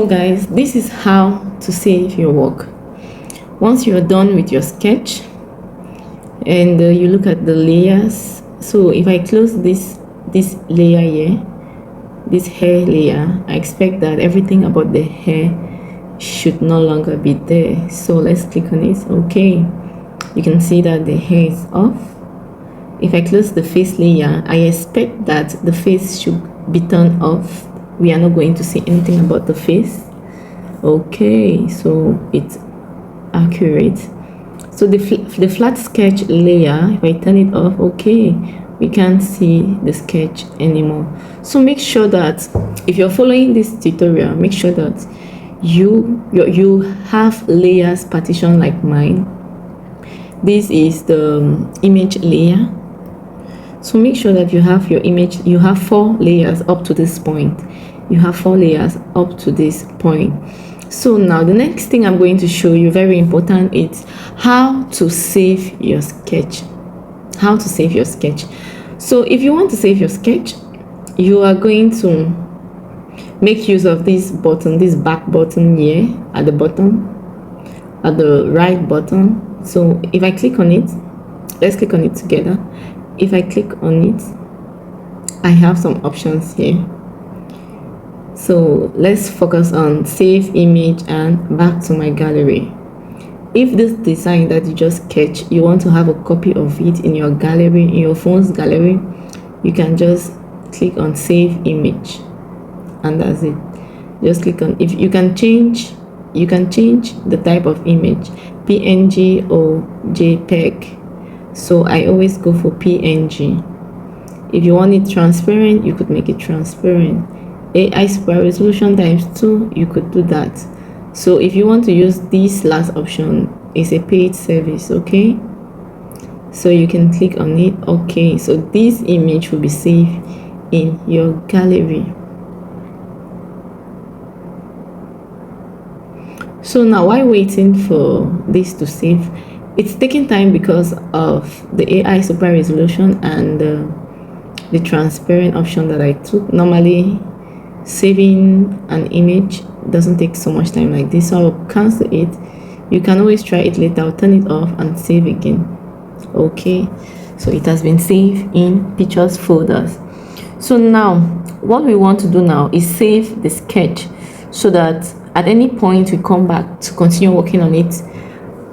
So guys, this is how to save your work. Once you're done with your sketch and you look at the layers, so if I close this layer here, this hair layer, I expect that everything about the hair should no longer be there. So let's click on it. Okay, you can see that the hair is off. If I close the face layer, I expect that the face should be turned off. We are not going to see anything about the face. Okay, so it's accurate. So the flat sketch layer, if I turn it off, okay, we can't see the sketch anymore. So make sure that if you're following this tutorial, make sure that you have layers partitioned like mine. This is the image layer. So make sure that you have your image, you have 4 layers up to this point. You have 4 layers up to this point. So now the next thing I'm going to show you, very important, is how to save your sketch. How to save your sketch. So if you want to save your sketch, you are going to make use of this button, this back button here at the bottom, at the right button. So if I click on it, let's click on it together. If I click on it, I have some options here. So let's focus on save image and back to my gallery. If this design that you just sketched, you want to have a copy of it in your gallery, in your phone's gallery, you can just click on save image, and that's it. Just click on, if you can change the type of image, PNG or JPEG. So I always go for PNG. If you want it transparent, you could make it transparent. AI super resolution ×2, you could do that. So if you want to use this last option, it's a paid service, okay? So you can click on it. Okay, so this image will be saved in your gallery. So now, while waiting for this to save, it's taking time because of the AI super resolution and the transparent option that I took. Normally, saving an image doesn't take so much time like this, so I'll cancel it. You can always try it later. I'll turn it off and save again. Okay, so it has been saved in pictures folders. So now what we want to do now is save the sketch so that at any point we come back to continue working on it,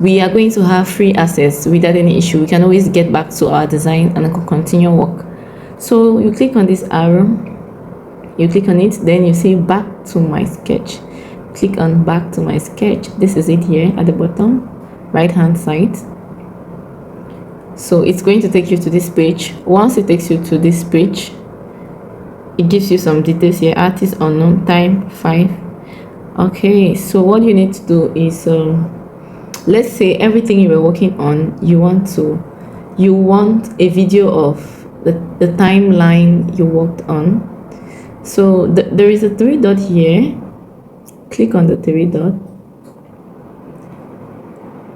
we are going to have free access without any issue. We can always get back to our design and continue work. So you click on this arrow, you click on it, then you say back to my sketch. Click on back to my sketch. This is it here at the bottom right hand side. So it's going to take you to this page. Once it takes you to this page, it gives you some details here. Artist unknown, time 5. Okay, so what you need to do is let's say everything you were working on, you want a video of the timeline you worked on. So there is a 3 dot here. Click on the 3 dot.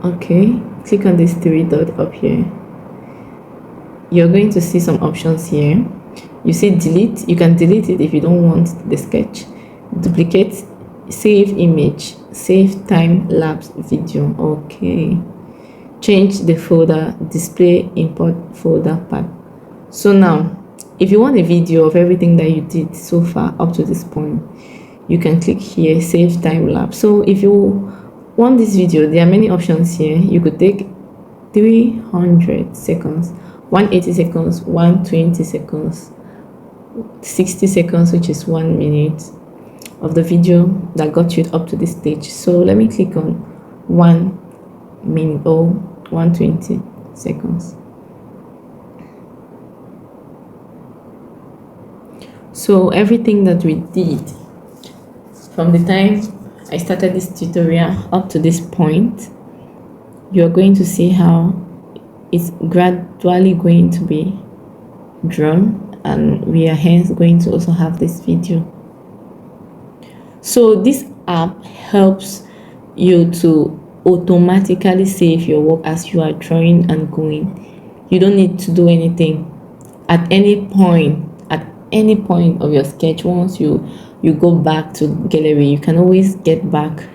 Okay, click on this 3 dot up here. You're going to see some options here. You see delete. You can delete it if you don't want the sketch. Duplicate, save image, save time-lapse video. Okay, change the folder, display import folder path. So now if you want a video of everything that you did so far up to this point, you can click here, save time lapse. So if you want this video, there are many options here. You could take 300 seconds, 180 seconds, 120 seconds, 60 seconds, which is 1 minute of the video that got you up to this stage. So let me click on 1 minute or 120 seconds. So everything that we did from the time I started this tutorial up to this point, you're going to see how it's gradually going to be drawn, and we are hence going to also have this video. So this app helps you to automatically save your work as you are drawing and going. You don't need to do anything at any point of your sketch. Once you you go back to gallery, you can always get back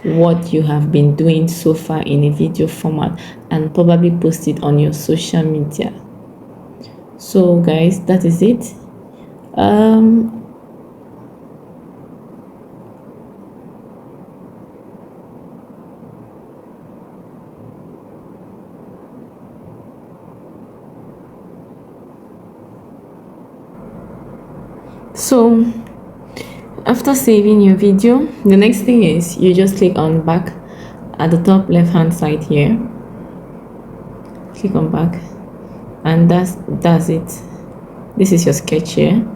what you have been doing so far in a video format and probably post it on your social media. So guys, that is it. So after saving your video, the next thing is you just click on back at the top left hand side here. Click on back, and that's it. This is your sketch here.